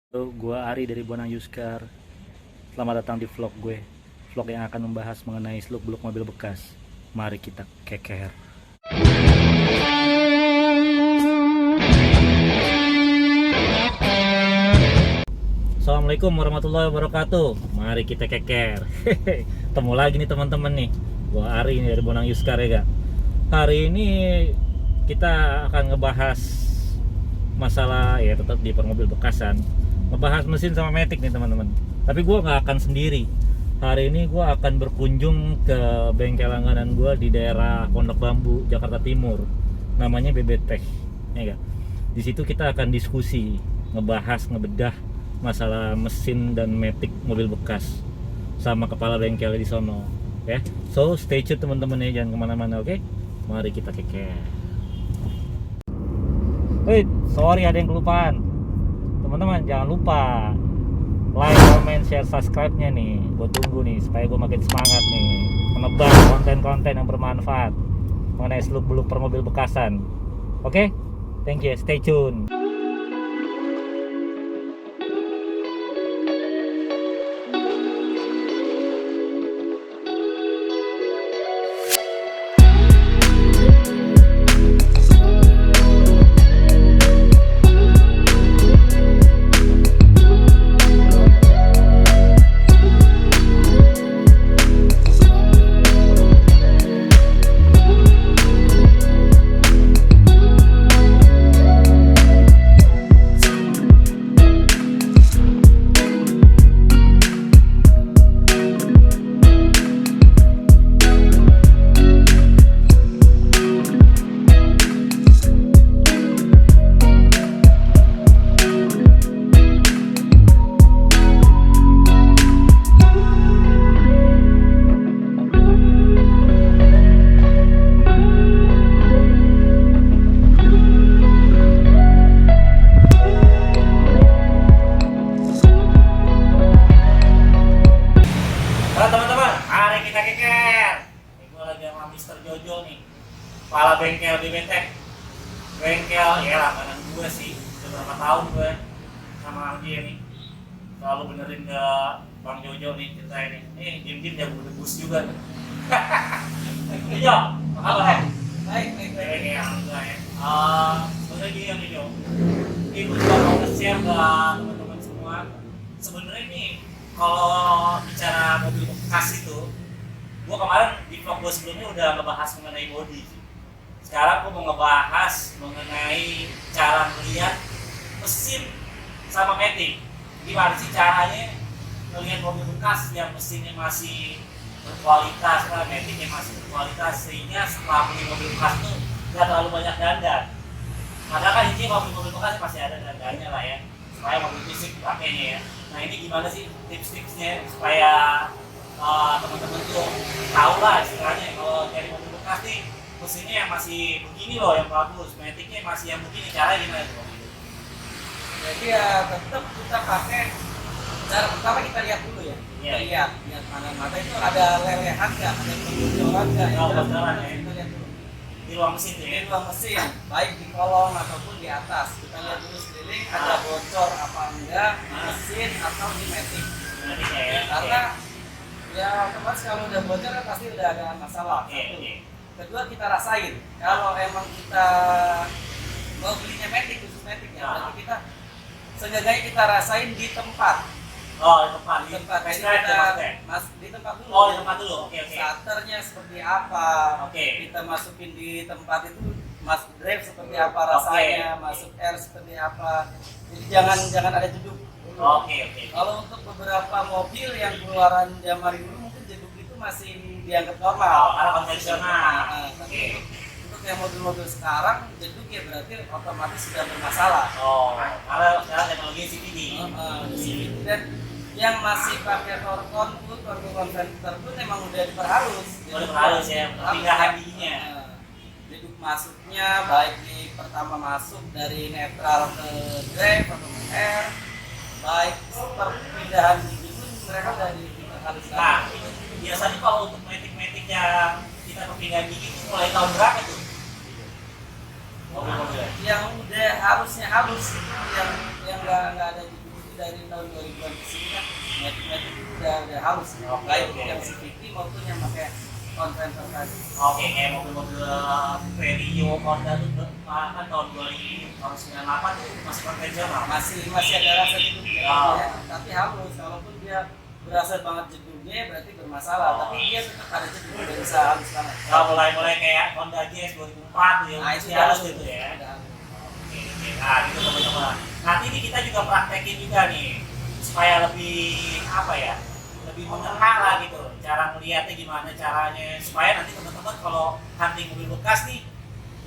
Halo, gue Ari dari Bonang Yuskar. Selamat datang di vlog gue. Vlog yang akan membahas mengenai seluk-beluk mobil bekas. Mari kita keker. Assalamualaikum warahmatullahi wabarakatuh. Mari kita keker. Ketemu lagi nih teman-teman nih. Gue Ari ini dari Bonang Yuskar ya, Kak. Hari ini kita akan ngebahas masalah ya tetap di mobil bekasan, ngebahas mesin sama matic nih teman-teman. Tapi gue nggak akan sendiri. Hari ini gue akan berkunjung ke bengkel langganan gue di daerah Pondok Bambu, Jakarta Timur. Namanya BBTech, ya gak? Di situ kita akan diskusi, ngebahas, ngebedah masalah mesin dan matic mobil bekas sama kepala bengkel di sono. Ya, so stay tune teman-teman ya, jangan kemana-mana, oke? Mari kita keker. Wait, sorry ada yang kelupaan. Teman-teman jangan lupa like, comment, share, subscribe-nya nih. Gue tunggu nih supaya gue makin semangat nih menebar konten-konten yang bermanfaat mengenai seluk-beluk permobil bekasan. Oke? Thank you, stay tune. Halo teman-teman, mari kita keker. Ini gue lagi sama Mr. Jojo nih, kepala bengkel BBTech. Bengkel ya langganan gue sih, udah berapa tahun gue sama dia nih. Selalu benerin ke Bang Jojo nih kita ini. Nih Jim jago debus juga nih. Jo, apa kabar ya? Baik. Ini alhamdulillah ya. Sebenarnya gini yang Jo, ini gue juga mau nge-share ke teman-teman semua. Sebenarnya nih kalau bicara mobil bekas itu, gue kemarin di vlog gue sebelumnya udah ngebahas mengenai body. Sekarang gue mau ngebahas mengenai cara melihat mesin sama matic. Gimana sih caranya melihat mobil bekas yang mesinnya masih berkualitas, maticnya masih berkualitas, sehingga setelah beli mobil bekas itu nggak terlalu banyak dandan. Padahal kan intinya mobil bekas pasti ada dandannya lah ya, supaya mobil fisik dipakainya ya. Nah ini gimana sih tips-tipsnya supaya teman-teman tuh tahu lah istilahnya kalau cari mobil bekas nih mesinnya yang masih begini loh yang bagus, maticnya masih yang begini, cara gimana tuh? Jadi ya tetap kita pakai cara pertama kita lihat dulu ya. Iya. Lihat mana mata itu ada lelehan nggak, ada bocoran nggak. Oh, bocoran ya. Kita lihat dulu. Di ruang mesin tuh ya? Di ruang mesin, baik di kolong ataupun di atas. Kita lihat dulu sekeliling ada bocor apa enggak di mesin atau di matic. Maticnya ya? Karena ya otomatis kalau udah bocor kan pasti udah ada masalah. Oke. Kedua kita rasain. Kalau emang kita mau belinya matic, khusus matic ya, berarti kita seenggaknya kita rasain di tempat. Oh, di tempat. Di tempat Test jadi drive kita ya maksudnya? di tempat dulu. Oh, di tempat dulu. Oke. Starternya seperti apa? Oke. Kita masukin di tempat itu, masuk drive seperti apa rasanya, Oke. masuk air seperti apa. Jadi jangan ada jeduk. Oke. Kalau untuk beberapa mobil yang keluaran zaman dulu mungkin jeduk itu masih dianggap normal. Oh, karena konvensional. Tapi untuk yang mobil-mobil sekarang jeduk ya berarti otomatis sudah bermasalah. Oh, karena sekarang teknologi CVT. Dan yang masih pakai torkon konverter pun memang udah diperhalus. Oh, diperhalus ya, perpindahan giginya. Jeduk masuknya baik di pertama masuk dari netral ke drive atau ke air, baik perpindahan gigi pun mereka udah diperhalus. Nah, itu biasanya kalau untuk matic yang kita perpindahan gigi itu mulai tahun berapa tuh? Mobil-mobil. Yang udah harusnya halus itu yang nggak ada jeduk dari tahun 2000-an ke sini kan metik itu udah halus. Baik yang CVT maupun yang pakai konverter tadi. Oke, kayak mobil-mobil Vario, Honda tuh kan tahun 2000, tahun 98 tuh masih konvensional. Masih ada rasa jeduk Oh. ya, tapi halus. Kalaupun dia berasa banget jeduknya berarti bermasalah. Tapi dia tetap ada jeduk, udah bisa halus banget. Kalau mulai kayak Honda Jazz 2004 tuh yang Nah, masih itu halus udah gitu ya. udah halus. Oke, nah gitu teman-teman. Nanti ini kita juga praktekin juga nih supaya lebih apa ya, lebih mengena lah gitu. Cara melihatnya gimana caranya supaya nanti teman-teman kalau hunting mobil bekas nih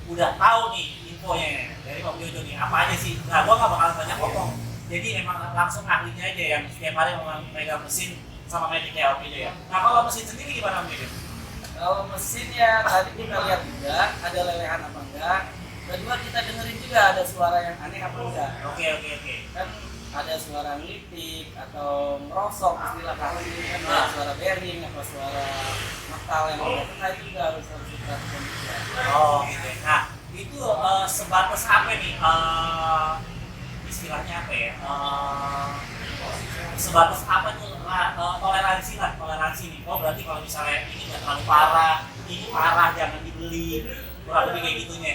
udah tahu nih infonya dari Om Jojo nih apa aja sih. Nah gua nggak bakal banyak ngomong. Jadi emang langsung ahlinya aja yang setiap hari memegang mesin sama metiknya Om Jojo ya. Nah kalau mesin sendiri gimana Om Jojo? Kalau mesin ya tadi kita lihat juga ada lelehan apa enggak. Kedua kita dengerin juga ada suara yang aneh apa enggak. Oke. Kan ada suara ngelipik atau merosok istilah kali ini kan ada suara bearing apa suara metal yang nah itu juga harus diperhatikan juga. Oh gitu. Nah itu sebatas apa nih? Istilahnya apa ya? Sebatas apa tuh toleransi nih. Oh berarti kalau misalnya ini nggak terlalu parah, ini parah jangan dibeli, kurang lebih kayak gitunya.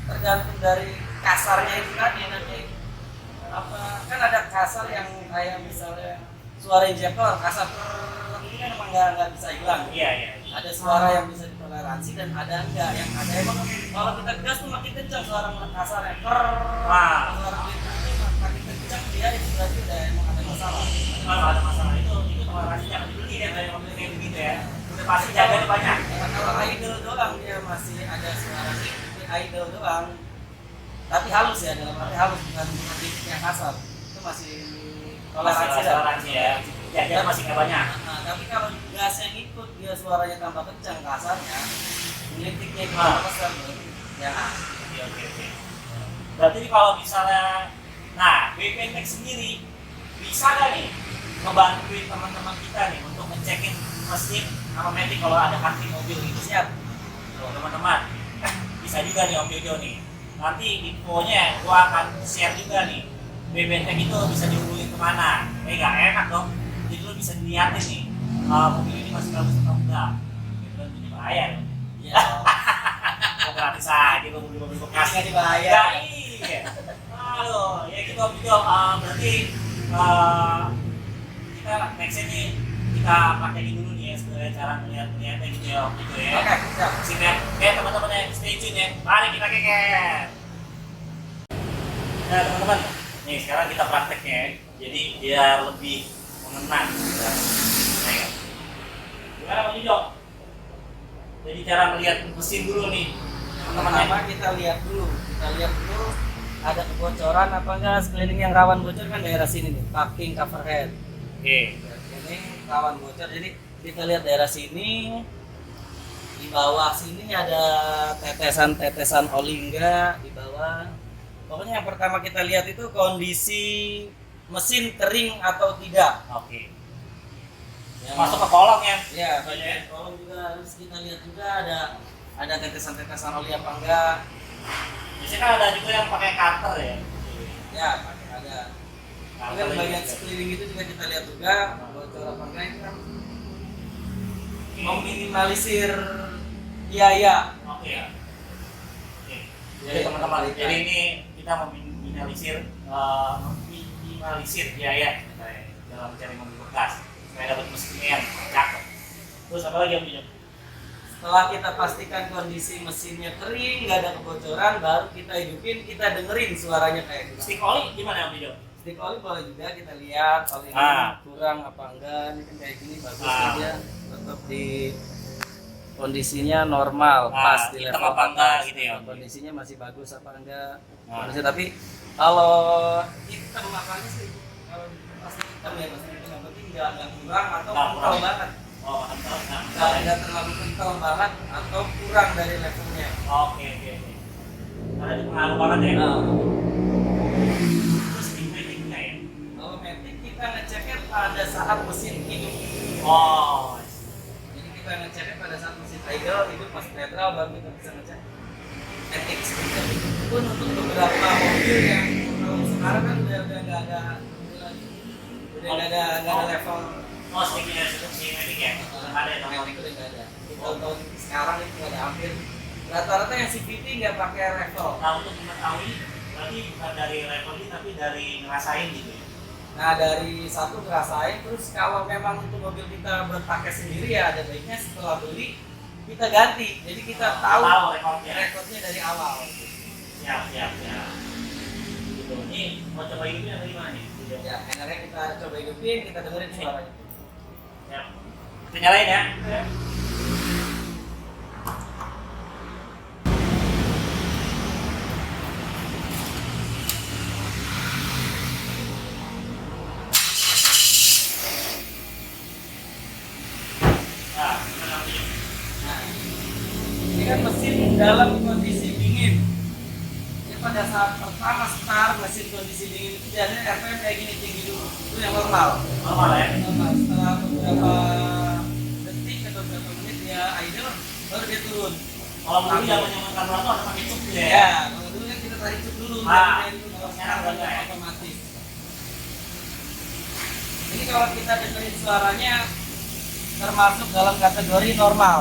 Tergantung dari kasarnya itu tadi nanti apa kan ada kasar yang kayak misalnya suara injektor kasar ini kan emang nggak bisa hilang. Iya. Ada suara yang bisa ditoleransi dan ada enggak yang ada emang kalau kita gas tuh makin kencang suara kasarnya suara itu makin kencang dia itu berarti udah emang ada masalah. Kalau ada masalah itu toleransi jangan dibeli ya dari mobil kayak begitu ya. Udah pasti jaganya banyak. Kalau idle doang dia masih ada suara idle doang. Tapi halus ya dalam arti halus bukan yang kasar. Itu masih Toleransi ya. Jaganya masih nggak banyak. Nah, tapi kalau gasnya ngikut dia suaranya tambah kencang kasarnya, ngelitiknya itu besar ya. Oke. Berarti kalau misalnya, nah BPNX sendiri bisa nggak nih ngebantuin teman-teman kita nih untuk ngecekin mesin sama metik kalau ada hunting mobil gitu siap. Tuh teman-teman, bisa juga nih Om Jojo nih. Nanti infonya gua akan share juga nih. BBTek itu bisa dihubungin kemana? Nggak enak dong. Jadi lo bisa dilihatin nih mobil ini masih bagus atau enggak. Itu kan jadi bahaya dong. Iya. Mau gratis aja lo mobil bekas Nggak dibayar. Ya, iya. Aduh, ya gitu Om Jojo. Berarti kita nextnya nih kita praktekin dulu nih ya sebenarnya cara melihatnya gitu ya Om Jojo ya. Oke, siap. Sip ya. Oke teman-teman ya, stay tune ya. Mari kita keker. Nah teman-teman, nih sekarang kita prakteknya ya. Jadi biar lebih mengena. Nah, ya. Gimana Om Jojo? Jadi cara melihat mesin dulu nih. Pertama kita lihat dulu ada kebocoran apa enggak sekeliling yang rawan bocor kan daerah sini nih, parking cover head. Oke. Ini rawan bocor jadi kita lihat daerah sini di bawah sini ada tetesan oli enggak di bawah. Pokoknya yang pertama kita lihat itu kondisi mesin kering atau tidak. Oke. Yang Masuk ke kolong ya. ya bagian kolong juga harus kita lihat juga ada tetesan oli apa enggak. Biasanya kan ada juga yang pakai cutter ya. Ya pakai ada. Kemudian bagian sekeliling itu juga kita lihat juga bocor apa enggak itu kan meminimalisir biaya. Oke ya. Oke. Jadi teman-teman, jadi ini kita meminimalisir biaya kita ya, dalam mencari mobil bekas supaya dapat mesin yang cakep. Terus apa lagi Om Jojo? Setelah kita pastikan kondisi mesinnya kering, nggak ada kebocoran, baru kita hidupin, kita dengerin suaranya kayak gitu. Stick oli gimana Om Jojo? Stick oli boleh juga kita lihat oli kurang apa enggak, ini kan kayak gini bagus aja, tetap di kondisinya normal, pas di hitam level apa enggak atas. gitu ya? Kondisinya masih bagus apa enggak? Kondisi, tapi kalau hitam makanya sih, kalau pasti hitam ya pasti hitam, yang penting nggak kurang atau Nggak kental kurang. banget. Oh, kental. Nggak terlalu kental banget atau kurang dari levelnya. Oke. Ada pengaruh banget ya. Nah, Terus di metiknya ya. kalau metik kita ngeceknya pada saat mesin hidup. Oh. Jadi kita ngeceknya pada saat mesin idle, hidup masih netral, baru kita bisa ngecek metik. Pun untuk beberapa mobil yang kalau sekarang kan udah nggak ada udah nggak ada level Oh, sticknya sinematik ya? Belum ada ya nomor. itu nggak ada. Di tahun sekarang itu nggak ada, hampir rata-rata yang CVT nggak pakai level. Nah, untuk mengetahui berarti bukan dari leveling tapi dari ngerasain gitu ya? Nah dari satu ngerasain, terus kalau memang untuk mobil kita berpakai sendiri ya ada baiknya setelah beli kita ganti, jadi kita tahu rekodnya dari awal. Siap. Gitu. Ini mau coba hidupnya dari mana nih? Ya, enaknya kita coba hidupin, kita dengerin suaranya. Siap. Kita nyalain ya. Nah, gimana nih? Nah, ini kan mesin dalam kondisi dingin. Jadi pada saat pertama start mesin kondisi dingin itu biasanya RPM kayak gini tinggi dulu, itu yang normal. Normal ya? Normal. Setelah beberapa detik atau beberapa menit dia idle, baru dia turun. Kalau dulu yang menyamankan ruang tuh ada pakai cup ya? Ya, kalau dulu kan kita tarik cup dulu, Ah, kalau sekarang sekarang udah udah enggak ya? otomatis. Ini kalau kita dengerin suaranya termasuk dalam kategori normal.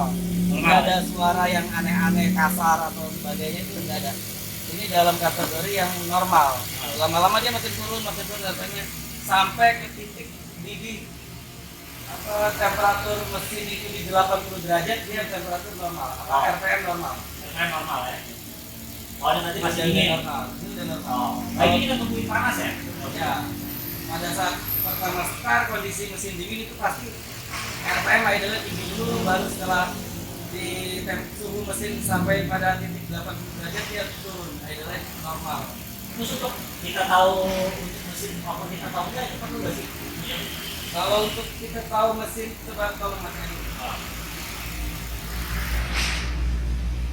Nggak ada suara yang aneh-aneh, kasar atau sebagainya, itu nggak ada. Ini dalam kategori yang normal. Lama-lama dia makin turun rasanya sampai ke titik didih temperatur mesin itu di 80 derajat, dia temperatur normal, RPM normal. Kan normal ya? Oh, ini nanti masih dingin? Normal. Ini udah normal. Oh, nah ini kita tungguin panas ya? Ya, pada saat pertama start kondisi mesin dingin itu pasti RPM idle tinggi dulu, baru setelah di suhu mesin sampai pada titik 80 derajat dia turun, idle normal. Terus untuk kita tahu untuk mesin apa kita tahu nggak itu perlu nggak sih? Kalau untuk kita tahu mesin, coba tolong Mas Edi.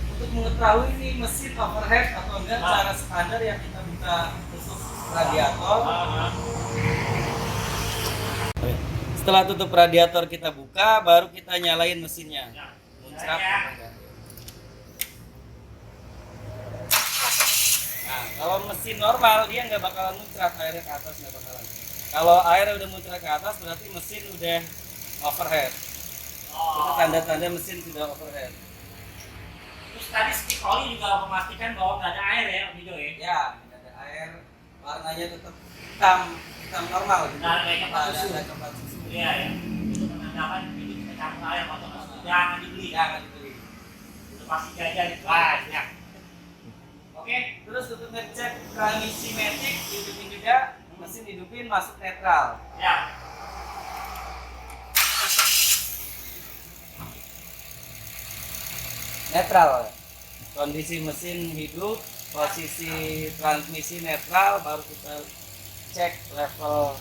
Untuk mengetahui ini mesin overhead atau enggak, cara standar yang kita buka tutup radiator. Setelah tutup radiator kita buka, baru kita nyalain mesinnya. Muncrat. Nah, kalau mesin normal dia nggak bakalan muncrat, airnya ke atas nggak bakalan. Kalau air udah muncrat ke atas berarti mesin udah overhead. Itu tanda-tanda mesin sudah overhead. Terus tadi stick oli juga memastikan bahwa nggak ada air ya, video ya? Ya, nggak ada air, warnanya tetap hitam normal gitu. Nggak ada kayak coklat Nggak susu. ada coklat susu. Iya ya. Itu menandakan ini kita campur air atau nggak? Jangan dibeli. Jangan dibeli. Itu pasti jajan. Wah, ya. Oke. Terus untuk ngecek transmisi matic hidupin juga, mesin hidupin masuk netral. Ya. Netral. Kondisi mesin hidup, posisi transmisi netral, baru kita cek level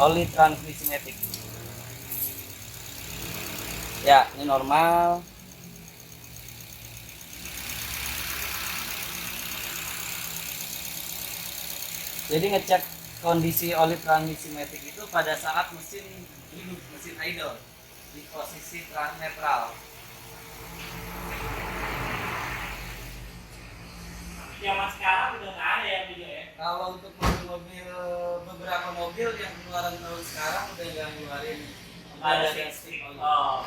oli transmisi matic. Ya, ini normal. Jadi ngecek kondisi oli transmisi matic itu pada saat mesin hidup, mesin idle di posisi netral. Zaman sekarang udah nggak ada ya video ya? Kalau untuk mobil-mobil, beberapa mobil yang keluaran tahun sekarang udah nggak ngeluarin, Nggak ada stick stick. oli. Oh.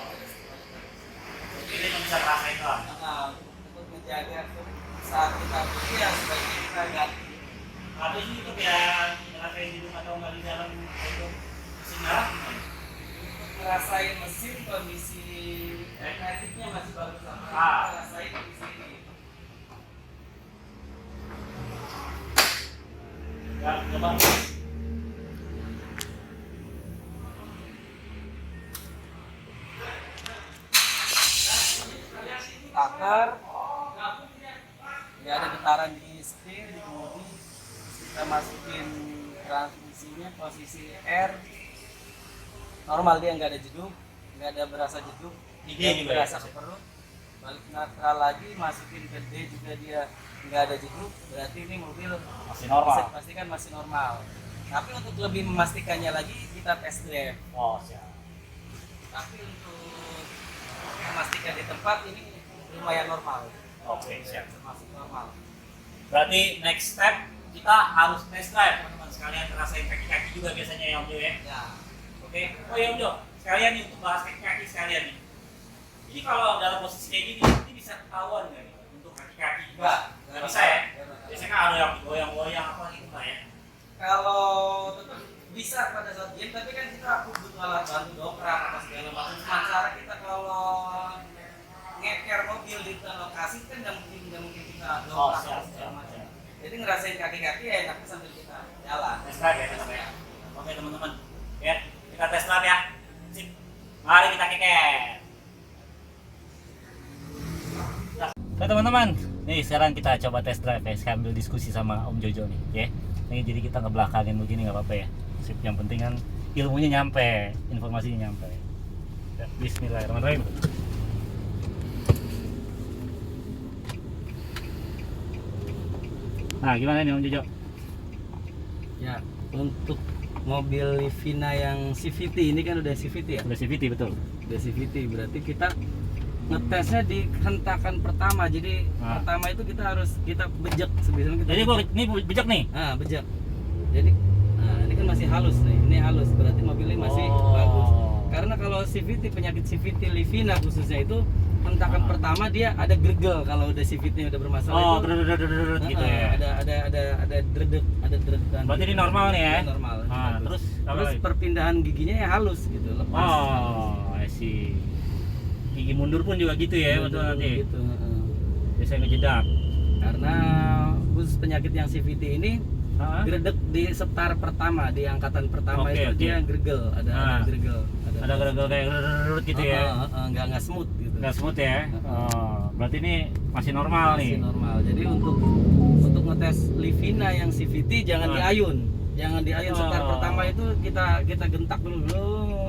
Jadi cuma bisa rasain doang. Nah, untuk menjaga saat kita beli ya sebaiknya kita ganti. Tapi sih itu biar ngerasain di rumah atau nggak di dalam itu mesin merah gimana? Untuk ngerasain mesin kondisi magnetiknya masih bagus sama. Ah. Kita rasain di sini. Ya, coba. Takar, ya ada getaran di setir, di kemudi. Kita masukin transmisinya posisi R normal, dia nggak ada jeduk, nggak ada berasa jeduk, Di D dia juga berasa ya? ke perut. Balik netral lagi, masukin ke D juga dia nggak ada jeduk, berarti ini mobil Masih bisa dipastikan masih normal. Tapi untuk lebih memastikannya lagi kita tes drive. Oh, siap. Tapi untuk memastikan di tempat ini lumayan normal. Oke, siap. Termasuk normal. Berarti next step kita harus test drive teman-teman sekalian, ngerasain kaki-kaki juga biasanya ya Om Jo ya. Ya. Oke. Oh ya Om Jo, sekalian nih untuk bahas kaki-kaki sekalian nih. Jadi kalau dalam posisi kayak gini, ini bisa ketahuan nggak nih untuk kaki-kaki? Nggak bisa ya. Biasanya kan ada yang goyang-goyang apa gitu nggak ya? Kalau tetap bisa pada saat game, tapi kan kita butuh alat bantu dongkrak apa segala macam. Sementara kita kalau ngeker mobil di lokasi kan nggak mungkin kita dongkrak siap, apa segala siap. macam. Jadi ngerasain kaki-kaki ya enaknya sambil kita jalan. Test drive ya, test drive. Oke teman-teman, ya kita test drive ya. Sip. Mari kita keker. Oke teman-teman, nih sekarang kita coba test drive ya, sambil diskusi sama Om Jojo nih, ya. Nih jadi kita ngebelakangin begini nggak apa-apa ya. Sip, yang penting kan ilmunya nyampe, informasinya nyampe. Ya, Bismillahirrahmanirrahim. Nah, gimana nih Om Jojo? Ya, untuk mobil Livina yang CVT ini kan udah CVT ya? Udah CVT betul. Udah CVT berarti kita ngetesnya di hentakan pertama. Jadi pertama itu kita bejek sebisa kita. Jadi gua ini bijak nih. Bejek. Jadi ini kan masih halus nih. Ini halus berarti mobilnya masih bagus. Karena kalau CVT, penyakit CVT Livina khususnya itu hentakan pertama dia ada gregel. Kalau udah CVT udah bermasalah itu Dredredredredred gitu ya. ada dredeg, ada dredegan. Berarti ini normal nih ya? Normal. Terus perpindahan giginya ya halus gitu, lepas. I see. Gigi mundur pun juga gitu ya, betul nanti. Gitu. Biasanya ngejedak. Karena khusus penyakit yang CVT ini gredeg di setar pertama, di angkatan pertama itu dia gregel, ada gregel. Ada gregel kayak gitu ya. Nggak smooth gitu. Nggak smooth ya. Berarti ini masih normal nih. Masih normal. Jadi untuk ngetes Livina yang CVT jangan diayun. Jangan diayun setar pertama itu kita gentak dulu.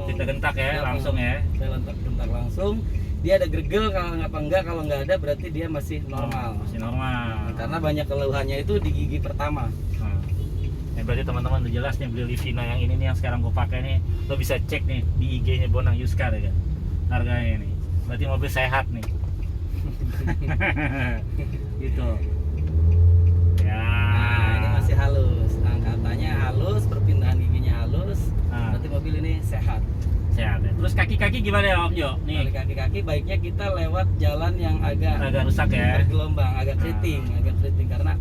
Kita gentak ya, langsung ya. Kita gentak langsung. Dia ada gregel kalau nggak ada berarti dia masih normal. Masih normal. Karena banyak keluhannya itu di gigi pertama. Berarti teman-teman udah jelas nih beli Livina yang ini nih yang sekarang gue pakai nih, lo bisa cek nih di IG-nya Bonang Yuskar ya kan, harganya nih. Berarti mobil sehat nih. Gitu. Ya. Ini masih halus. Angkatannya halus, perpindahan giginya halus. Berarti mobil ini sehat. Sehat ya. Terus kaki-kaki gimana ya Om Jo? Nih. Kaki-kaki baiknya kita lewat jalan yang agak rusak ya. Bergelombang, agak keriting karena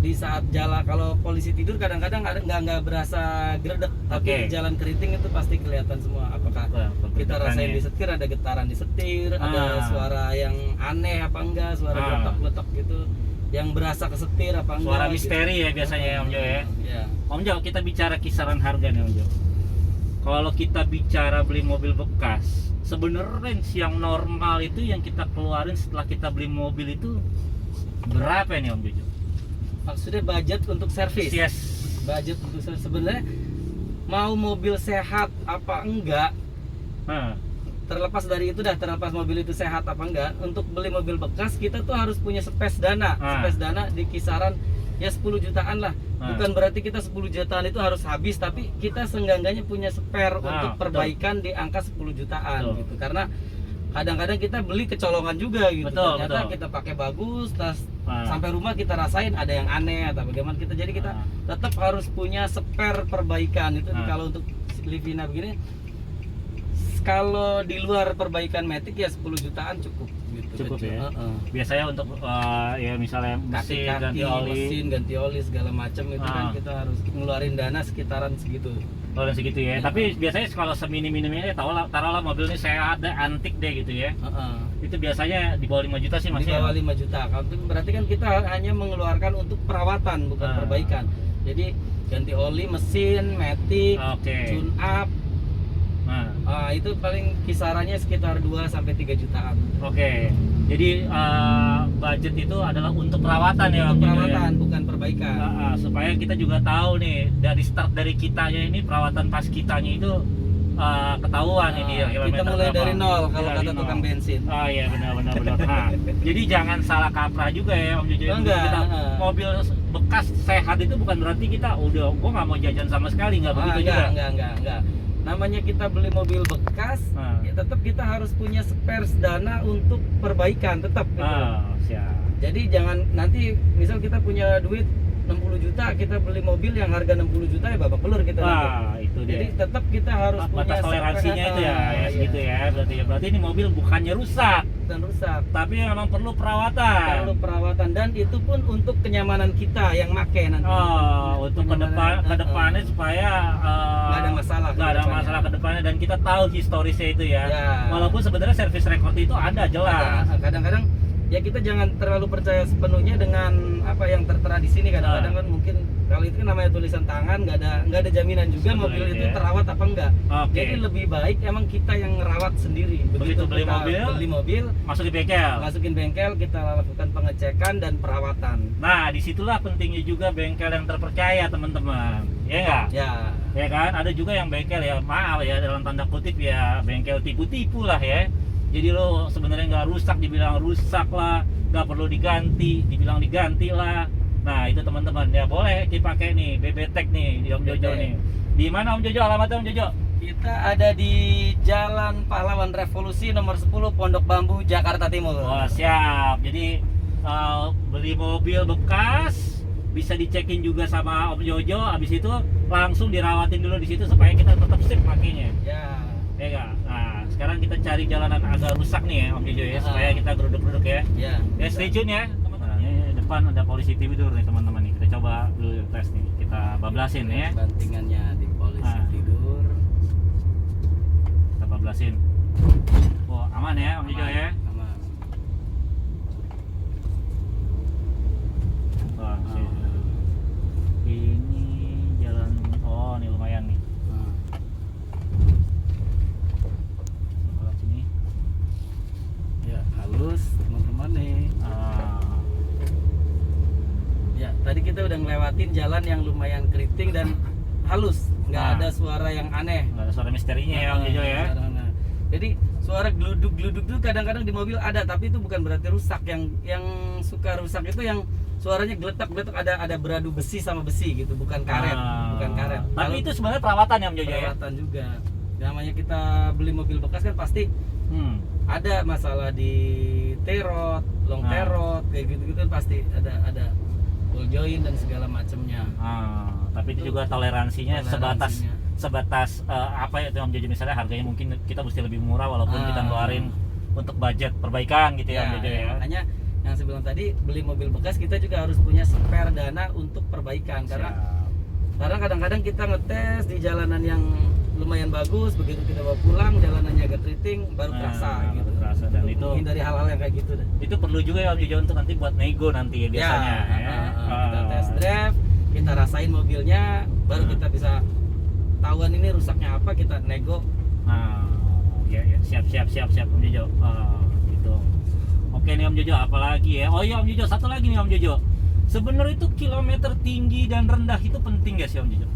di saat jalan kalau polisi tidur kadang-kadang nggak berasa gredek, tapi di jalan keriting itu pasti kelihatan semua. Apakah kita rasain di setir ada getaran di setir, ada suara yang aneh apa enggak, suara letok-letok gitu yang berasa ke setir apa enggak. Suara misteri gitu ya biasanya ya Om Jo ya. Om Jo, kita bicara kisaran harga nih Om Jo. Kalau kita bicara beli mobil bekas, sebenarnya range yang normal itu yang kita keluarin setelah kita beli mobil itu berapa nih Om Jojo? Maksudnya budget untuk servis. Yes. Budget untuk servis sebenarnya mau mobil sehat apa enggak? Terlepas dari itu terlepas mobil itu sehat apa enggak, untuk beli mobil bekas kita tuh harus punya space dana. Space dana di kisaran ya 10 jutaan lah. Bukan berarti kita 10 jutaan itu harus habis, tapi kita seenggaknya punya spare untuk perbaikan di angka 10 jutaan gitu. Karena kadang-kadang kita beli kecolongan juga gitu. Ternyata kita pakai bagus, sampai rumah kita rasain ada yang aneh atau bagaimana kita. Jadi kita tetap harus punya spare perbaikan itu. Kalau untuk Livina begini, kalau di luar perbaikan Matic ya 10 jutaan cukup gitu. Cukup ya. Biasanya untuk ya misalnya mesin ganti oli segala macam itu kan kita harus ngeluarin dana sekitaran segitu. Kalau segitu ya. Tapi biasanya kalau semini-minimnya taruhlah mobil ini sehat deh, antik deh gitu ya. Itu biasanya di bawah 5 juta sih masih. Di bawah 5 juta. Berarti kan kita hanya mengeluarkan untuk perawatan bukan perbaikan. Jadi ganti oli, mesin, matic, tune up. Itu paling kisarannya sekitar 2 sampai 3 jutaan. Jadi budget itu adalah untuk perawatan ya, untuk perawatan bukan perbaikan. Supaya kita juga tahu nih dari start dari kitanya ini perawatan pas kitanya itu ketahuan ini ya kilometer. Kita mulai dari nol kalau kata tukang bensin. Iya benar. Jadi jangan salah kaprah juga ya Om Jojo. Mobil bekas sehat itu bukan berarti kita gua nggak mau jajan sama sekali, nggak begitu juga. Enggak. Namanya kita beli mobil bekas, ya tetap kita harus punya spare dana untuk perbaikan tetap gitu. Siap. Jadi jangan nanti misal kita punya duit 60 juta, kita beli mobil yang harga 60 juta ya babak belur kita nanti. Wah, itu dia. Jadi tetap kita harus Batas punya toleransinya itu ya, iya. segitu ya. Berarti ini mobil bukannya rusak, Dan rusak. tapi memang perlu perawatan. Perlu perawatan dan itu pun untuk kenyamanan kita yang make nanti. Oh, untuk Kenyamanan, ke depannya supaya nggak ada masalah ke nggak ada depannya. masalah ke depannya, dan kita tahu historisnya itu ya. Ya. Walaupun sebenarnya service record itu ada jelas. Kadang-kadang ya kita jangan terlalu percaya sepenuhnya dengan apa yang tertera di sini. Kadang-kadang kan mungkin kalau itu kan namanya tulisan tangan, nggak ada jaminan juga Betul, mobil itu ya. terawat apa enggak. Oke. Jadi lebih baik emang kita yang ngerawat sendiri. Begitu beli kita beli mobil, masuk di bengkel. masukin bengkel, kita lakukan pengecekan dan perawatan. Nah, disitulah pentingnya juga bengkel yang terpercaya, teman-teman. Ya nggak? Ya. Ya kan, ada juga yang bengkel ya, maaf ya dalam tanda kutip ya, bengkel tipu-tipu lah ya. Jadi lo sebenarnya nggak rusak, dibilang rusak lah, nggak perlu diganti, dibilang diganti lah. Nah itu teman-teman ya, boleh dipakai nih BBTech nih di Om Jojo nih. Di mana Om Jojo, alamatnya Om Jojo? Kita ada di Jalan Pahlawan Revolusi nomor 10 Pondok Bambu, Jakarta Timur. Wah siap. Jadi beli mobil bekas bisa dicekin juga sama Om Jojo, habis itu langsung dirawatin dulu di situ supaya kita tetap sip pakainya. Ya. Ya enggak? Nah, sekarang kita cari jalanan agak rusak nih ya Om Jojo ya, supaya kita geruduk-geruduk ya. Ya. Ya stay tune ya teman-teman. Ini depan ada polisi tidur nih teman-teman nih. Kita coba dulu tes nih. Kita bablasin ya. Bantingannya di polisi tidur. Kita bablasin. Oh, aman ya Om Jojo ya. Aman. Wah, ini jalan, oh ini lumayan nih. Lewat sini. Ya, halus teman-teman nih. Ya, tadi kita udah ngelewatin jalan yang lumayan keriting dan halus, nggak ada suara yang aneh. Nggak ada suara misterinya ya Om Jojo ya. Jadi suara geluduk-geluduk itu kadang-kadang di mobil ada, tapi itu bukan berarti rusak. Yang suka rusak itu yang suaranya geletak-geletak, ada beradu besi sama besi gitu, bukan karet, bukan karet. Tapi Kalau itu sebenarnya perawatan ya Om Jojo ya. perawatan juga. Namanya kita beli mobil bekas kan pasti ada masalah di terot, long terot, kayak gitu-gitu kan pasti ada ball joint dan segala macamnya. Tapi itu juga toleransinya sebatas apa ya Om Jojo, misalnya harganya mungkin kita mesti lebih murah walaupun kita ngeluarin untuk budget perbaikan gitu ya Om Jojo ya. Makanya yang saya bilang tadi, beli mobil bekas kita juga harus punya spare dana untuk perbaikan. Karena kadang-kadang kita ngetes di jalanan yang lumayan bagus, begitu kita bawa pulang jalanannya agak keriting, baru terasa gitu. Terasa, dan itu hindari hal-hal yang kayak gitu deh. Itu perlu juga ya Om Jojo untuk nanti buat nego nanti ya biasanya Kita test drive, kita rasain mobilnya, baru kita bisa tahuan ini rusaknya apa, kita nego. Ya siap Om Jojo. Gitu. Oke nih Om Jojo, apalagi ya? Oh iya Om Jojo, satu lagi nih Om Jojo. Sebenarnya itu kilometer tinggi dan rendah itu penting gak sih Om Jojo?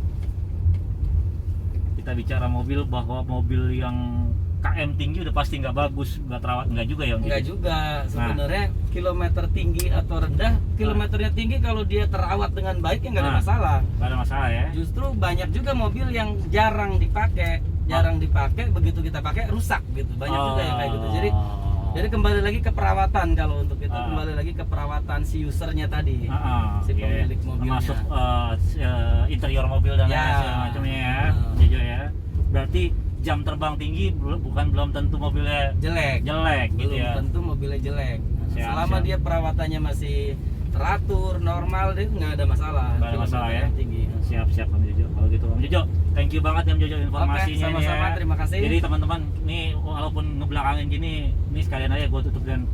Kita bicara mobil, bahwa mobil yang KM tinggi udah pasti nggak bagus, nggak terawat, nggak juga ya Om Jojo? Nggak juga. Sebenarnya kilometer tinggi atau rendah, kilometernya tinggi kalau dia terawat dengan baik ya nggak ada masalah. Nggak ada masalah ya? Justru banyak juga mobil yang jarang dipakai, begitu kita pakai rusak gitu. Banyak juga yang kayak gitu. Jadi kembali lagi ke perawatan, kalau untuk itu kembali lagi ke perawatan si usernya tadi, si pemilik mobilnya. Masuk interior mobil dan lain macamnya ya, Jojo ya. Berarti jam terbang tinggi belum tentu mobilnya jelek gitu ya. Belum tentu mobilnya jelek. Selama dia perawatannya masih teratur, normal, dia nggak ada masalah. Nggak ada masalah ya. Tinggi. Siap Om Jojo. Kalau gitu Om Jojo, thank you banget ya Om Jojo informasinya. Oke, sama-sama, terima kasih. Jadi teman-teman, nih walaupun ngebelakangin gini, nih sekalian aja gue tutup dan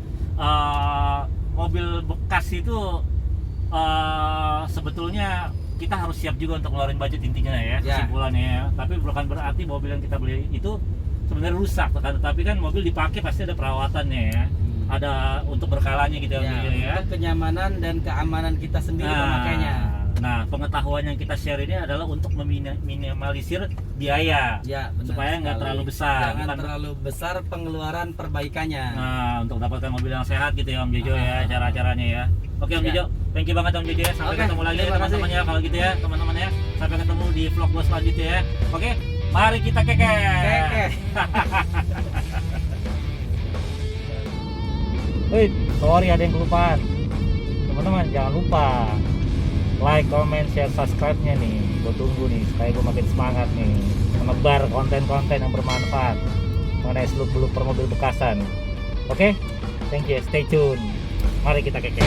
mobil bekas itu sebetulnya kita harus siap juga untuk ngeluarin budget intinya ya, kesimpulannya ya. Tapi bukan berarti mobil yang kita beli itu sebenarnya rusak, tetapi kan mobil dipakai pasti ada perawatannya ya. Ada untuk berkalanya gitu ya, untuk kenyamanan dan keamanan kita sendiri pemakainya. Nah, pengetahuan yang kita share ini adalah untuk meminimalisir biaya, supaya nggak terlalu besar. Jangan terlalu besar pengeluaran perbaikannya. Nah, untuk dapatkan mobil yang sehat gitu ya Om Jojo ya, cara-caranya ya. Oke Om Jojo, thank you banget Om Jojo ya. Sampai ketemu lagi ya teman-teman ya, kalau gitu ya teman-teman ya. Sampai ketemu di vlog gue selanjutnya ya. Oke, mari kita keke. Wih, sorry ada yang kelupaan. teman-teman jangan lupa like, comment, share, subscribe-nya nih. Gue tunggu nih supaya gue makin semangat nih menebar konten-konten yang bermanfaat mengenai seluk-beluk mobil bekasan. Oke, thank you, stay tune. Mari kita keke.